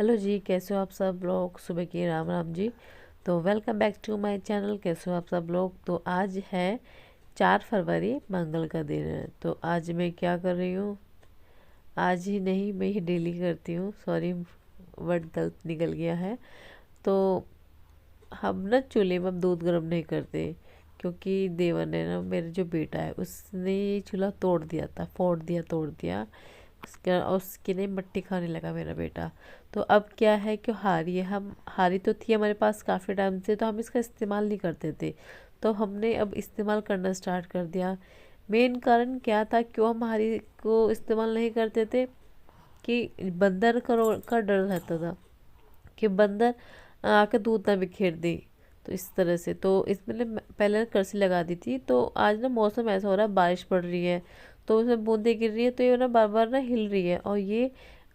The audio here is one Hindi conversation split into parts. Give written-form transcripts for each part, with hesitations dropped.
हेलो जी, कैसे हो आप सब लोग। सुबह की राम राम जी। तो welcome back to my channel. कैसे हो आप सब लोग। तो आज है 4 फरवरी, मंगल का दिन है। तो आज मैं क्या कर रही हूँ, आज ही नहीं मैं ये डेली करती हूँ, सॉरी वर्ड गलत निकल गया है। तो हम ना चूल्हे में अब दूध गर्म नहीं करते, क्योंकि देवर ने ना, मेरा जो बेटा है उसने ये चूल्हा तोड़ दिया था, फोड़ दिया, तोड़ दिया उसका, और उसकी नहीं मट्टी खाने लगा मेरा बेटा। तो अब क्या है कि हारी है, हम हारी तो थी हमारे पास काफ़ी टाइम से, तो हम इसका इस्तेमाल नहीं करते थे। तो हमने अब इस्तेमाल करना स्टार्ट कर दिया। मेन कारण क्या था क्यों हम हारी को इस्तेमाल नहीं करते थे, कि बंदर का डर रहता था कि बंदर आके दूध ना बिखेर दे। तो इस तरह से तो इसमें पहले करसी लगा दी थी। तो आज ना मौसम ऐसा हो रहा है, बारिश पड़ रही है, तो उसमें बूंदें गिर रही है, तो ये ना बार बार ना हिल रही है, और ये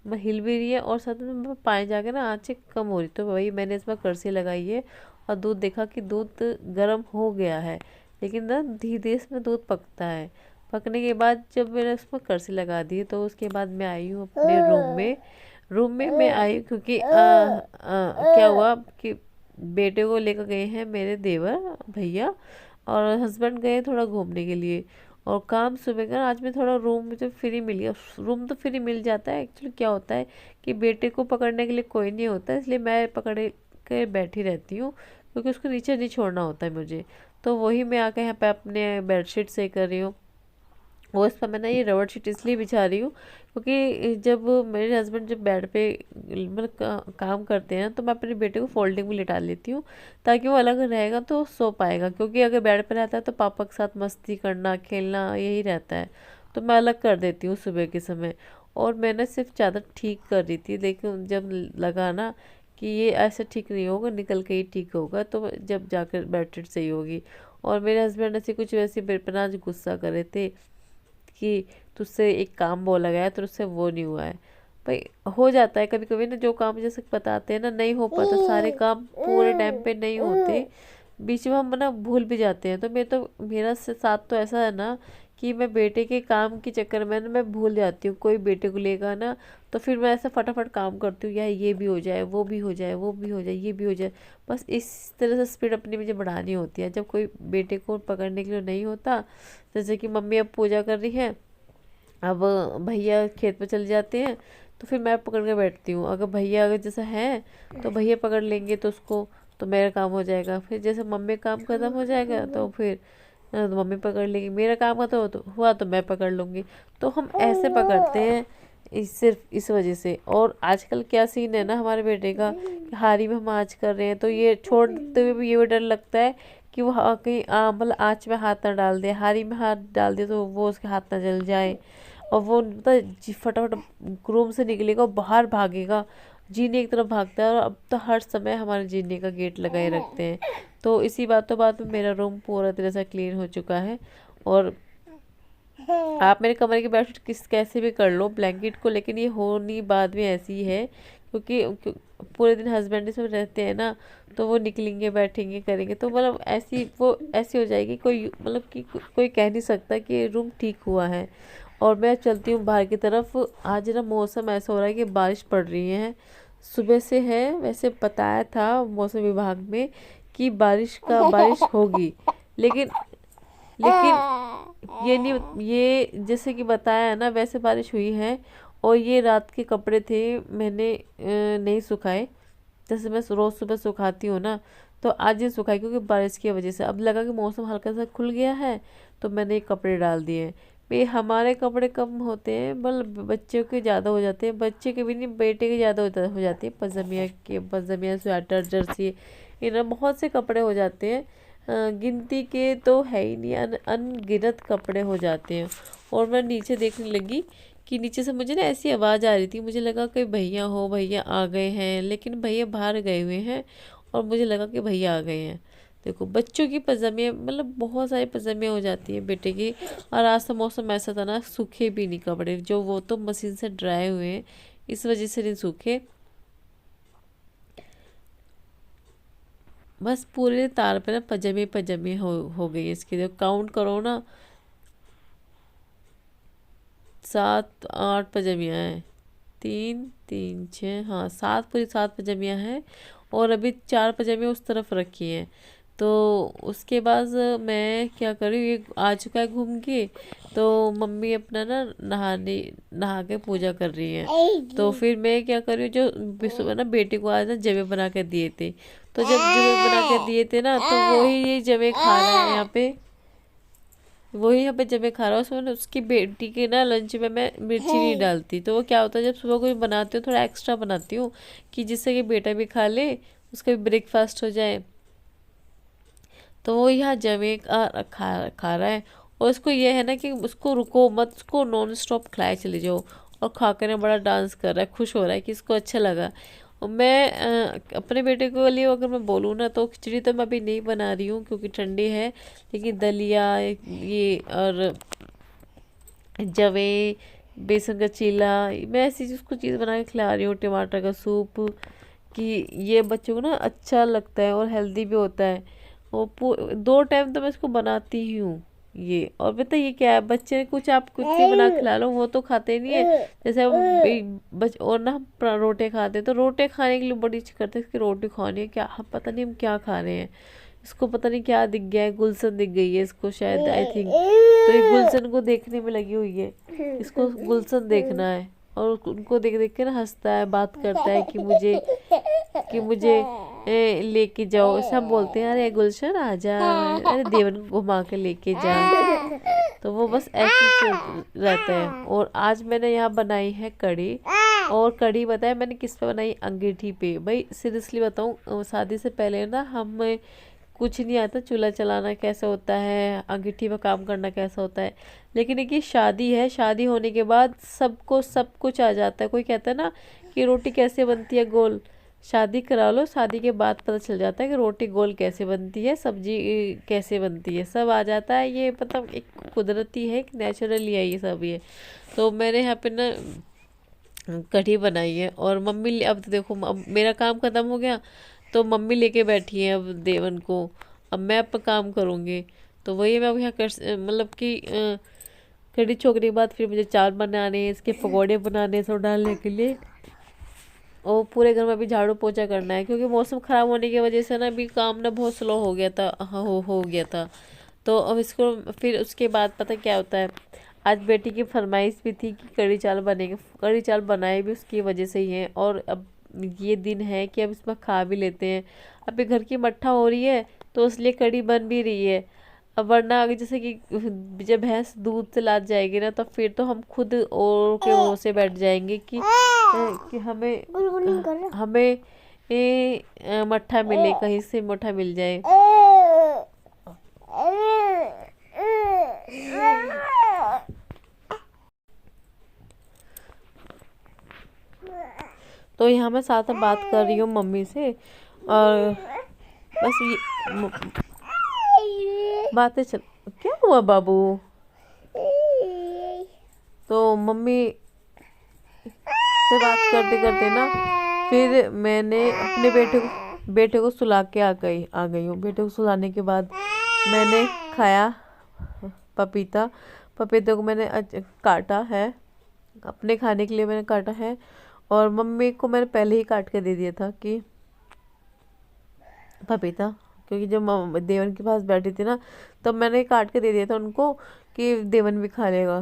हिल भी रही है, और साथ में पानी जाके ना आँचें कम हो रही। तो वही मैंने इसमें करसी लगाई है, और दूध देखा कि दूध गर्म हो गया है, लेकिन ना धीरे धीरे इसमें दूध पकता है। पकने के बाद जब मैंने उसमें करसी लगा दी, तो उसके बाद मैं आई हूँ अपने रूम में मैं आई, क्योंकि क्या हुआ कि बेटे को लेकर गए हैं मेरे देवर भैया, और हस्बैंड गए थोड़ा घूमने के लिए। और काम सुबह का आज मैं थोड़ा रूम में जो फ्री मिल गया, रूम तो फ्री मिल जाता है। एक्चुअली क्या होता है कि बेटे को पकड़ने के लिए कोई नहीं होता, इसलिए मैं पकड़ के बैठी रहती हूँ, क्योंकि उसको नीचे नहीं छोड़ना होता है मुझे। तो वही मैं आके यहाँ पे अपने बेडशीट सही कर रही हूँ। वो इस पर मैं ना ये रबड़ शीट इसलिए बिछा रही हूँ, क्योंकि जब मेरे हस्बैंड जब बेड पे मतलब काम करते हैं, तो मैं अपने बेटे को फोल्डिंग में लिटा लेती हूँ, ताकि वो अलग रहेगा तो सो पाएगा। क्योंकि अगर बेड पे रहता है तो पापा के साथ मस्ती करना, खेलना यही रहता है। तो मैं अलग कर देती हूँ सुबह के समय। और मैंने सिर्फ चादर ठीक कर रही थी, लेकिन जब लगा ना कि ये ऐसे ठीक नहीं होगा, निकल के ही ठीक होगा, तो जब जाकर बेडशीट सही होगी। और मेरे हस्बैंड ऐसे कुछ वैसे बेपनाह गुस्सा कर रहे थे कि तुझसे एक काम बोला गया है तो उससे वो नहीं हुआ है। भाई हो जाता है कभी कभी ना, जो काम जैसे बताते हैं ना नहीं हो पाता, सारे काम पूरे टाइम पे नहीं होते, बीच में हम ना भूल भी जाते हैं। तो मेरा साथ तो ऐसा है ना, कि मैं बेटे के काम के चक्कर में ना मैं भूल जाती हूँ, कोई बेटे को लेगा ना, तो फिर मैं ऐसा फटाफट काम करती हूँ, यार ये भी हो जाए, वो भी हो जाए, वो भी हो जाए, ये भी हो जाए। बस इस तरह से स्पीड अपनी मुझे बढ़ानी होती है, जब कोई बेटे को पकड़ने के लिए नहीं होता। जैसे कि मम्मी अब पूजा कर रही है, अब भैया खेत पे चले जाते हैं, तो फिर मैं पकड़ के बैठती हूँ। अगर भैया अगर जैसा है तो भैया पकड़ लेंगे तो उसको, तो मेरा काम हो जाएगा। फिर जैसे मम्मी का काम खत्म हो जाएगा तो फिर तो मम्मी पकड़ लेगी, मेरा काम खत्म तो हुआ तो मैं पकड़ लूँगी। तो हम ऐसे पकड़ते हैं, सिर्फ इस वजह से। और आजकल क्या सीन है ना हमारे बेटे का, कि हारी में हम आँच कर रहे हैं, तो ये छोड़ते हुए भी ये भी डर लगता है कि वो कहीं मतलब आँच में हाथ ना डाल दे, हारी में हाथ डाल दे तो वो उसके हाथ ना जल जाए। और वो पता फटाफट रूम से निकलेगा और बाहर भागेगा, जीने की तरफ भागता है। और अब तो हर समय हमारे जीने का गेट लगाए रखते हैं। तो इसी बात में मेरा रूम पूरा तरह से क्लीन हो चुका है। और आप मेरे कमरे की बेडशीट कैसे भी कर लो ब्लैंकेट को, लेकिन ये होनी बाद में ऐसी है, पूरे दिन हस्बैंड इसमें रहते हैं ना, तो वो निकलेंगे, बैठेंगे, करेंगे, तो मतलब ऐसी हो जाएगी, कोई मतलब कि कोई कह नहीं सकता कि रूम ठीक हुआ है। और मैं चलती हूँ बाहर की तरफ। आज ना मौसम ऐसा हो रहा है कि बारिश पड़ रही है, सुबह से है, वैसे बताया था मौसम विभाग में कि बारिश होगी, लेकिन लेकिन ये जैसे कि बताया है ना, वैसे बारिश हुई है। और ये रात के कपड़े थे, मैंने नहीं सुखाए, जैसे मैं रोज़ सुबह सुखाती हूँ ना, तो आज ये सुखाई, क्योंकि बारिश की वजह से अब लगा कि मौसम हल्का सा खुल गया है, तो मैंने ये कपड़े डाल दिए। भाई हमारे कपड़े कम होते हैं, मतलब बच्चों के ज़्यादा हो जाते हैं, बच्चे के भी नहीं, बेटे के ज़्यादा हो जाते हैं, पजामिया स्वेटर जर्सी, इन्हें बहुत से कपड़े हो जाते हैं। गिनती के तो है ही नहीं, अनगिनत कपड़े हो जाते हैं। और मैं नीचे देखने लगी कि नीचे से मुझे ना ऐसी आवाज़ आ रही थी, मुझे लगा कि भैया आ गए हैं, लेकिन भैया बाहर गए हुए हैं, और मुझे लगा कि भैया आ गए हैं। देखो बच्चों की पजामियाँ, मतलब बहुत सारी पजामियाँ हो जाती हैं बेटे की। और आज तो मौसम ऐसा था ना, सूखे भी नहीं कपड़े, जो वो तो मशीन से ड्राई हुए हैं, इस वजह से नहीं सूखे। बस पूरे तार पे ना पजामे पजामे हो गई है इसकी, जब काउंट करो ना 7 8 पजामियाँ हैं। 3 3 6, हाँ 7, पूरी 7 पजामियाँ हैं और अभी 4 पजामियाँ उस तरफ रखी हैं। तो उसके बाद मैं क्या करूँ, ये आ चुका है घूम के, तो मम्मी अपना ना नहा के पूजा कर रही है। तो फिर मैं क्या करूँ, जो सुबह ना बेटे को आज ना जवे बना के दिए थे, तो जब जवे बना के दिए थे ना, तो वही ये जवे खा रहा है यहाँ पे, वही यहाँ पे जब खा रहा हूँ। उसमें उसकी बेटी के ना लंच में मैं मिर्ची नहीं डालती, तो वो क्या होता है जब सुबह कोई बनाती हूँ थोड़ा एक्स्ट्रा बनाती हूँ कि जिससे कि बेटा भी खा ले, उसका भी ब्रेकफास्ट हो जाए। तो वो यहाँ जमे खा रहा है। और उसको ये है ना कि उसको रुको मत, उसको नॉन स्टॉप खिलाए चले जाओ। और खाकर ना बड़ा डांस कर रहा है, खुश हो रहा है कि इसको अच्छा लगा। और मैं अपने बेटे के लिए अगर मैं बोलूँ ना, तो खिचड़ी तो मैं अभी नहीं बना रही हूँ क्योंकि ठंडी है, लेकिन दलिया ये और जवे, बेसन का चीला, मैं ऐसी उसको चीज़ बना के खिला रही हूँ, टमाटर का सूप, कि ये बच्चों को ना अच्छा लगता है और हेल्दी भी होता है। वो 2 टाइम तो मैं इसको बनाती ही हूँ ये। और पता ये क्या है, बच्चे कुछ आप कुछ भी बना खिला लो वो तो खाते नहीं है। जैसे और ना हम रोटे खाते हैं, तो रोटे खाने के लिए बड़ी इच्छा करते हैं कि रोटी खानी है, क्या हम पता नहीं हम क्या खा रहे हैं। इसको पता नहीं क्या दिख गया है, गुलशन दिख गई है इसको शायद, आई थिंक। तो ये गुलशन को देखने में लगी हुई है, इसको गुलशन देखना है। और उनको देख देख के ना हंसता है, बात करता है कि मुझे लेके जाओ। ऐसे हम बोलते हैं अरे गुलशन आ जा, अरे देवन को घुमा के लेके जा। तो वो बस ऐसे ही रहता है। और आज मैंने यहाँ बनाई है कढ़ी। और कढ़ी बताया मैंने किस पे बनाई, अंगीठी पे। भाई सीरियसली बताऊँ, शादी से पहले ना हम कुछ नहीं आता, चूल्हा चलाना कैसे होता है, अंगीठी में काम करना कैसा होता है। लेकिन एक ये शादी है, शादी होने के बाद सबको सब कुछ आ जाता है। कोई कहता है ना कि रोटी कैसे बनती है गोल, शादी करा लो, शादी के बाद पता चल जाता है कि रोटी गोल कैसे बनती है, सब्जी कैसे बनती है, सब आ जाता है। ये मतलब एक कुदरती है, एक नेचुरली है ये सब ये। तो मैंने यहाँ पे ना कढ़ी बनाई है। और मम्मी अब तो देखो अब मेरा काम ख़त्म हो गया, तो मम्मी लेके बैठी है अब देवन को। अब मैं अपना काम करूँगी। तो वही मैं अब यहाँ कर मतलब कि कढ़ी छोकने के बाद फिर मुझे चावल बनाने हैं, इसके पकौड़े बनाने हैं सब डालने के लिए। और पूरे घर में अभी झाड़ू पोछा करना है, क्योंकि मौसम ख़राब होने की वजह से ना अभी काम ना बहुत स्लो हो गया था, हो गया था। तो अब इसको फिर उसके बाद पता क्या होता है, आज बेटी की फरमाइश भी थी कि कढ़ी चावल बनेंगे। कढ़ी चावल बनाए भी उसकी वजह से ही हैं। और अब ये दिन है कि अब इसमें खा भी लेते हैं। अभी घर की मट्ठा हो रही है तो इसलिए कढ़ी बन भी रही है। अब वरना आगे जैसे कि जब भैंस दूध से लाद जाएगी ना, तो फिर तो हम खुद और के वो से बैठ जाएंगे कि हमें मट्ठा मिले, कहीं से मट्ठा मिल जाए। तो यहाँ मैं साथ में बात कर रही हूँ मम्मी से, और बस ये बातें चल। क्या हुआ बाबू? तो मम्मी से बात करते करते ना फिर मैंने अपने बेटे को सुला के आ गई हूँ। बेटे को सुलाने के बाद मैंने खाया पपीता। पपीते को मैंने काटा है, अपने खाने के लिए मैंने काटा है। और मम्मी को मैंने पहले ही काट के दे दिया था कि पपीता, क्योंकि जब देवन के पास बैठी थी ना, तब मैंने काट के दे दिया था उनको कि देवन भी खा लेगा।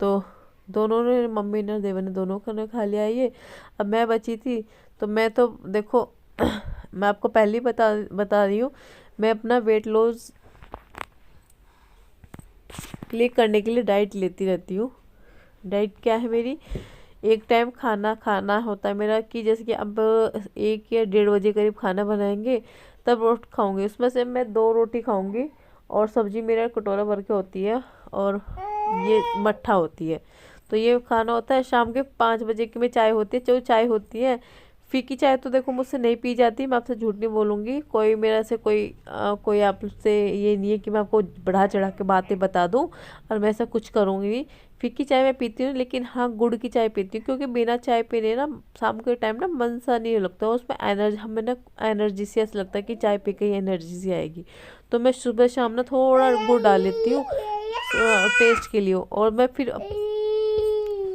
तो दोनों ने, मम्मी ने देवन ने, दोनों ने खा लिया ये। अब मैं बची थी, तो मैं तो देखो मैं आपको पहले ही बता रही हूँ, मैं अपना वेट लॉस करने के लिए डाइट लेती रहती हूँ। डाइट क्या है मेरी, एक टाइम खाना होता है मेरा, कि जैसे कि अब 1 या 1:30 बजे करीब खाना बनाएंगे, तब रोटी खाऊंगी। उसमें से मैं 2 रोटी खाऊंगी और सब्जी मेरा कटोरा भर के होती है, और ये मट्ठा होती है। तो ये खाना होता है। शाम के 5 बजे की में चाय होती है, जो चाय होती है फीकी चाय, तो देखो मुझसे नहीं पी जाती, मैं आपसे झूठ नहीं बोलूँगी। कोई मेरा से कोई आपसे ये नहीं है कि मैं आपको बढ़ा चढ़ा के बातें बता दूँ, और मैं ऐसा कुछ करूँगी नहीं। फीकी चाय मैं पीती हूँ, लेकिन हाँ गुड़ की चाय पीती हूँ, क्योंकि बिना चाय पीने ना शाम के टाइम ना मन सा नहीं लगता, उसमें एनर्जी, हमें ना एनर्जी सी ऐसा लगता है कि चाय पी के ही एनर्जी सी आएगी। तो मैं सुबह शाम ना थोड़ा गुड़ डाल लेती हूँ टेस्ट के लिए। और मैं फिर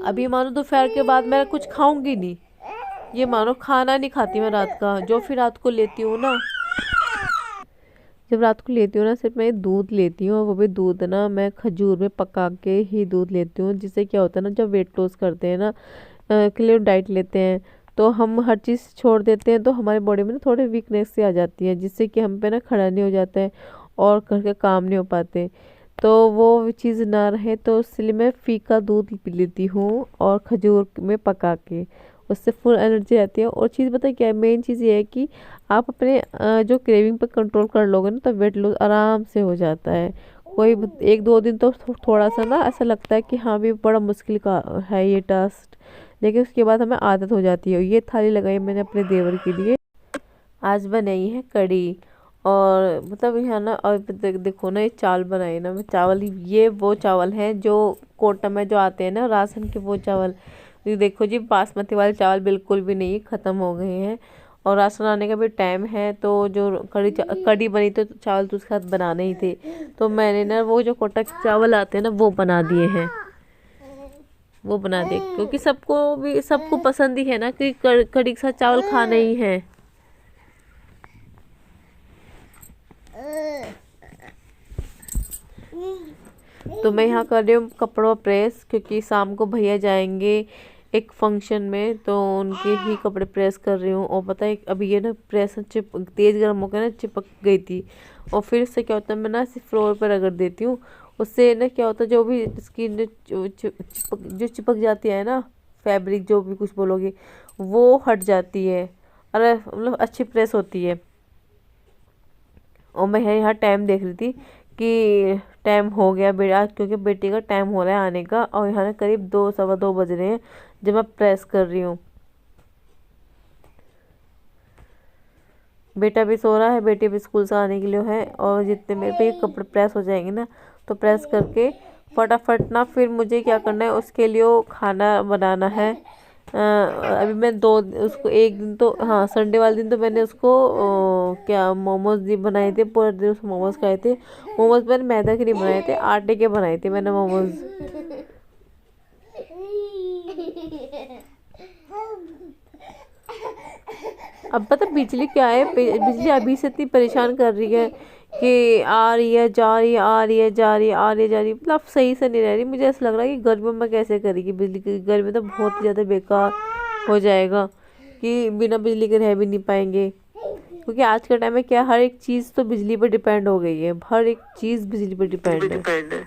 अभी मानो दोपहर के बाद मैं कुछ खाऊंगी नहीं, ये मानो खाना नहीं खाती मैं रात का। जो फिर रात को लेती हूँ ना, जब रात को लेती हूँ ना, सिर्फ मैं दूध लेती हूँ, और वो भी दूध ना मैं खजूर में पका के ही दूध लेती हूँ। जिससे क्या होता है ना, जब वेट लॉस करते हैं ना, के लिए डाइट लेते हैं, तो हम हर चीज़ छोड़ देते हैं, तो हमारे बॉडी में ना थोड़ी वीकनेस सी आ जाती है, जिससे कि हम पे ना खड़ा नहीं हो जाता है और घर के काम नहीं हो पाते। तो वो चीज़ ना रहे, तो इसलिए मैं फीका दूध पी लेती हूँ और खजूर में पका के, उससे फुल एनर्जी आती है। और चीज़ पता है क्या है, मेन चीज़ ये है कि आप अपने जो क्रेविंग पर कंट्रोल कर लोगे ना, तो वेट लॉस आराम से हो जाता है। कोई एक दो दिन तो थोड़ा सा ना ऐसा लगता है कि हाँ भी बड़ा मुश्किल का है ये टास्क, लेकिन उसके बाद हमें आदत हो जाती है। ये थाली लगाई मैंने अपने देवर के लिए, आज बनाई है कढ़ी। और मतलब यहाँ ना, और देखो ना, ये चावल बनाए ना मैं, चावल ये वो चावल हैं जो कोटा में जो आते हैं ना राशन के, वो चावल। ये देखो जी, बासमती वाले चावल बिल्कुल भी नहीं, ख़त्म हो गए हैं। और राशन आने का भी टाइम है, तो जो कढ़ी बनी तो चावल तो उसके साथ बनाने ही थे, तो मैंने ना वो जो कोटा के चावल आते हैं ना, वो बना दिए हैं। वो बना दिए क्योंकि सबको पसंद ही है ना कि कढ़ी के साथ चावल खाना ही है। तो मैं यहाँ कर रही हूँ कपड़ों प्रेस, क्योंकि शाम को भैया जाएंगे एक फंक्शन में, तो उनके ही कपड़े प्रेस कर रही हूँ। और पता है अभी ये ना प्रेस तेज़ गर्म होकर ना चिपक गई थी, और फिर इससे क्या होता है, मैं ना इसे फ्लोर पर रगड़ देती हूँ। उससे ना क्या होता है, जो भी स्किन जो चिपक जाती है ना, फैब्रिक जो भी कुछ बोलोगे, वो हट जाती है। अरे मतलब अच्छी प्रेस होती है। और मैं यहाँ टाइम देख रही थी कि टाइम हो गया बेटा, क्योंकि बेटी का टाइम हो रहा है आने का, और यहाँ ना करीब 2 सवा 2 बज रहे हैं जब मैं प्रेस कर रही हूँ। बेटा भी सो रहा है, बेटी भी स्कूल से आने के लिए है। और जितने मेरे पे कपड़े प्रेस हो जाएंगे ना, तो प्रेस करके फटाफट ना, फिर मुझे क्या करना है, उसके लिए वो खाना बनाना है। अभी मैं उसको एक दिन तो, हाँ संडे वाले दिन तो मैंने उसको क्या मोमोज भी बनाए थे, पूरे दिन उसको मोमोज खाए थे। मोमोज मैंने मैदा के नहीं बनाए थे, आटे के बनाए थे मैंने मोमोज। अब पता बिजली क्या है, बिजली अभी से इतनी परेशान कर रही है कि आ रही है जा रही है, आ रही है जा रही है, आ रही है जा रही है, मतलब सही से नहीं रह रही। मुझे ऐसा लग रहा है कि गर्मियों में कैसे करेगी बिजली की, गर्मी तो बहुत ही ज़्यादा बेकार हो जाएगा कि बिना बिजली के रह भी नहीं पाएंगे। क्योंकि आज के टाइम में क्या, हर एक चीज़ तो बिजली पर डिपेंड हो गई है, हर एक चीज़ बिजली पर डिपेंड है।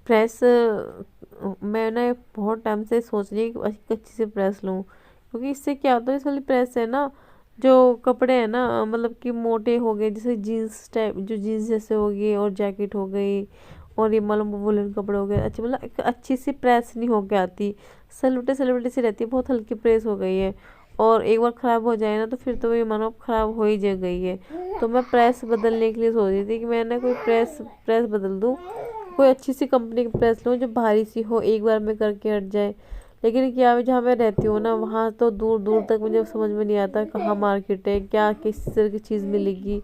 प्रेस मैं ना बहुत टाइम से सोच रही हूँ कि अच्छी से प्रेस लूँ, क्योंकि इससे क्या होता है, इस वाली प्रेस है ना, जो कपड़े हैं ना मतलब कि मोटे हो गए, जैसे जीन्स टाइप, जो जीन्स जैसे हो गई, और जैकेट हो गई, और ये मतलब वुलन कपड़े हो गए, अच्छे मतलब एक अच्छी सी प्रेस नहीं होके आती, सलवटे सलवटे सी रहती है, बहुत हल्की प्रेस हो गई है। और एक बार ख़राब हो जाए ना, तो फिर तो ये मानो ख़राब हो ही जा गई है। तो मैं प्रेस बदलने के लिए सोच रही थी कि मैं ना कोई प्रेस बदल दूँ, कोई अच्छी सी कंपनी की प्रेस लूँ जो भारी सी हो, एक बार में करके हट जाए। लेकिन क्या है, जहाँ मैं रहती हूँ ना, वहाँ तो दूर दूर तक मुझे समझ में नहीं आता कहाँ मार्केट है, क्या किस तरह की चीज़ मिलेगी।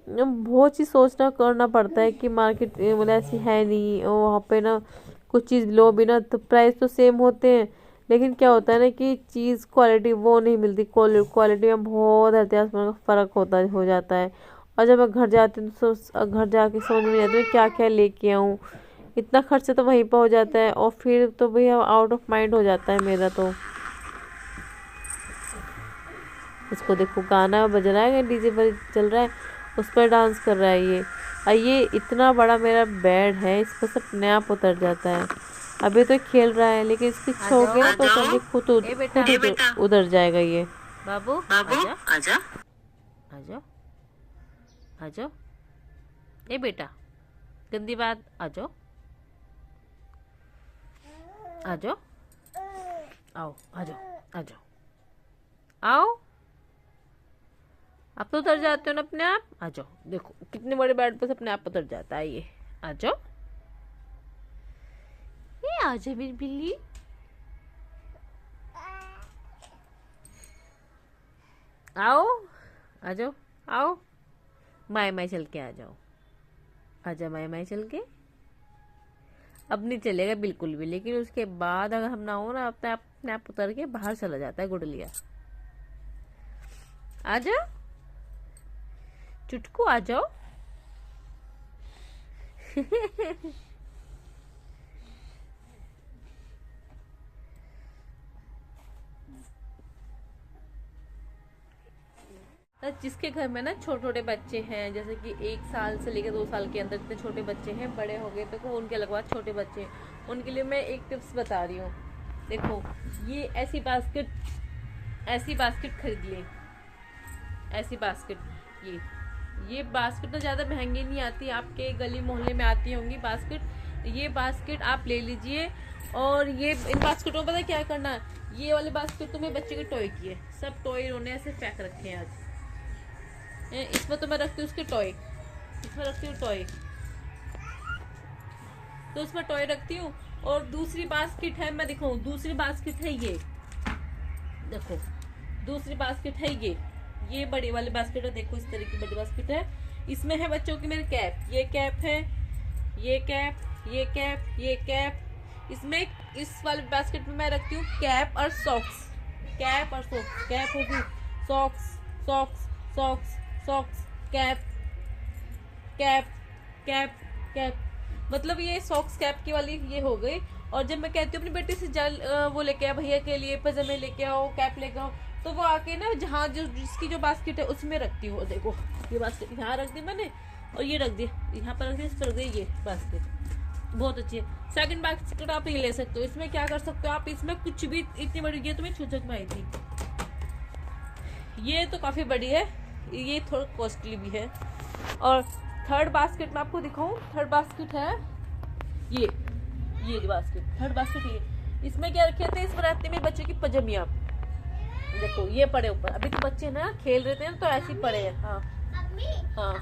बहुत चीज़ सोचना करना पड़ता है कि मार्केट मतलब ऐसी है नहीं, और वहाँ पे ना कुछ चीज़ लो भी ना, तो प्राइस तो सेम होते हैं, लेकिन क्या होता है ना कि चीज़ क्वालिटी वो नहीं मिलती, क्वालिटी में बहुत हल्के आसमान का फ़र्क हो जाता है। और जब मैं घर जाती हूँ तो घर जाके समझ में नहीं आता मैं क्या क्या लेके आऊँ, इतना खर्चा तो वहीं पर हो जाता है, और फिर तो भैया आउट ऑफ माइंड हो जाता है मेरा तो। इसको देखो, गाना बज रहा है, डीजे पर चल रहा है, उस पर डांस कर रहा है ये। और ये इतना बड़ा मेरा बेड है, इस पर सब अपने आप उतर जाता है। अभी तो खेल रहा है, लेकिन इसकी इच्छा हो गया ना, तो कभी खुद उधर जाएगा ये। बाबू बाबू आजा, आजा आजा, ए बेटा, गंदी बात, आजो आजो, आओ आजो, आजो आओ। आप तो उतर जाते हो ना अपने आप, आ जाओ, देखो कितने बड़े बेड पर से अपने आप उतर जाता है ये। आ जाओ, ये आ जाए मेरी बिल्ली, आओ, आ जाओ, आओ। माय माय चल के आ जाओ, आजा माय माय चल के। अब नहीं चलेगा बिल्कुल भी, लेकिन उसके बाद अगर हम ना हो ना अपने आप उतर के बाहर चला जाता है गुडलिया। आजा चुटकू आ जाओ। जिसके घर में ना छोटे छोटे बच्चे हैं, जैसे कि 1 साल से लेकर 2 साल के अंदर इतने छोटे बच्चे हैं, बड़े हो गए तो उनके अलग बात, छोटे बच्चे हैं उनके लिए मैं एक टिप्स बता रही हूँ। देखो ये ऐसी बास्केट खरीद ले, ऐसी बास्केट। ये बास्केट तो ज़्यादा महंगी नहीं आती, आपके गली मोहल्ले में आती होंगी बास्केट। ये बास्केट आप ले लीजिए, और ये इन बास्केटों में पता है क्या करना है, ये वाले बास्केट तो मेरे बच्चे के टॉय की है, सब टॉय इन्होंने ऐसे फेंक रखे हैं आज। इसमें तो मैं रखती हूँ उसके टॉय, इसमें रखती हूँ टॉय, तो उसमें टॉय रखती हूँ। और दूसरी बास्केट है, मैं दिखाऊँ, दूसरी बास्केट है ये, देखो दूसरी बास्केट है ये बड़ी वाली बास्केट है, देखो इस तरह की बड़ी बास्केट है। इसमें है बच्चों की मेरे कैप, ये कैप है, ये कैप, ये कैप, ये कैप। इसमें इस वाली बास्केट में मैं रखती हूँ कैप और सॉक्स, कैप और सॉक्स, कैप होगी, socks, socks, socks, socks, cap, cap, cap, cap, मतलब ये सॉक्स कैप की वाली ये हो गई। और जब मैं कहती हूँ अपनी बेटी से वो लेके आओ भैया के लिए, पजामे लेके आओ, कैप लेके आओ, तो वो आके ना जहाँ जिसकी जो बास्केट है उसमें रखती हूँ। देखो ये बास्केट यहाँ रख दी मैंने, और ये रख दी यहाँ पर, रख दी इस पर, रख दी ये बास्केट, बहुत अच्छी है। सेकंड बास्केट आप ये ले सकते हो, इसमें क्या कर सकते हो आप, इसमें कुछ भी, इतनी बड़ी, ये तुम्हें छूछक में आई थी, ये तो काफ़ी बड़ी है, ये थोड़ा कॉस्टली भी है। और थर्ड बास्केट मैं आपको दिखाऊं, थर्ड बास्केट है ये बास्केट, थर्ड बास्केट ये, इसमें क्या रखे थे, इसमें रहते मेरे बच्चे की पजामियाँ, देखो ये पड़े ऊपर, अभी तो बच्चे ना खेल रहे थे ना तो ऐसे ही पड़े हैं। हाँ हाँ,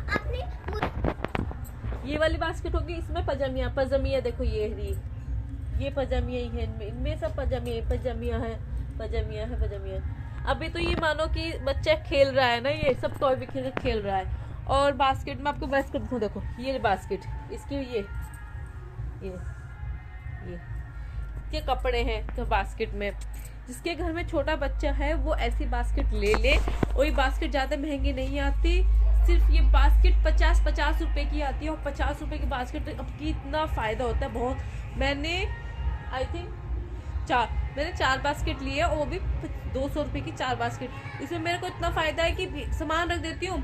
ये वाली बास्केट होगी, इसमें पजामियाँ देखो, ये पजामियाँ ही है, इनमें सब पजामियाँ है। अभी तो ये मानो कि बच्चा खेल रहा है ना, ये सब टॉय भी खेल रहा है। और बास्केट में आपको बास्केट दिखाऊं, देखो ये बास्केट, इसकी ये कपड़े हैं तो बास्केट में। जिसके घर में छोटा बच्चा है वो ऐसी बास्केट ले ले, और ये बास्केट ज़्यादा महंगी नहीं आती, सिर्फ ये बास्केट 50 रुपए की आती है, और 50 रुपए की बास्केट अब कितना फ़ायदा होता है, बहुत। मैंने आई थिंक 4 बास्केट लिए, और वो भी 200 रुपए की 4 बास्केट। इसमें मेरे को इतना फ़ायदा है कि सामान रख देती हूँ,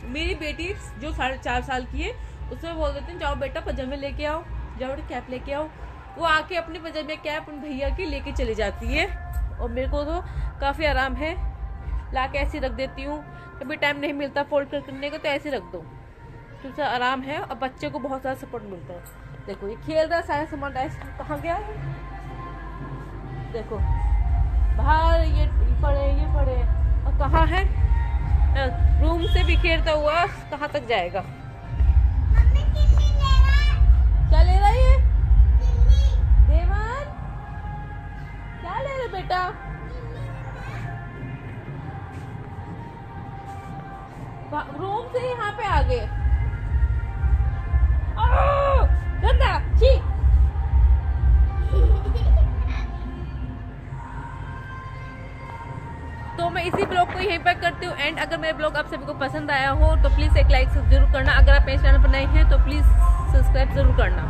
मेरी बेटी जो 4.5 साल की है उसमें बोल देती हूँ जाओ बेटा पजामे लेके आओ, जाओ कैप लेके आओ, वो आके अपने पजामे कैप उन भैया की लेके चली जाती है। और मेरे को तो काफ़ी आराम है, ला के ऐसे रख देती हूँ, कभी टाइम नहीं मिलता फोल्ड करने को तो ऐसे रख दो, तो उससे आराम है, और बच्चे को बहुत ज़्यादा सपोर्ट मिलता है। देखो ये खेल रहा है, सारा सामान कहाँ गया, देखो बाहर ये पड़े, और कहाँ है, रूम से बिखेरता हुआ कहाँ तक जाएगा। क्या ले रहा है देवन, क्या ले रहे बेटा, रूम से यहाँ पे आ गए, गंदा छी। तो मैं इसी ब्लॉग को यहीं पर करती हूँ एंड। अगर मेरे ब्लॉग आप सभी को पसंद आया हो तो प्लीज़ एक लाइक जरूर करना, अगर आप मेरे चैनल पर नए हैं तो प्लीज़ सब्सक्राइब जरूर करना।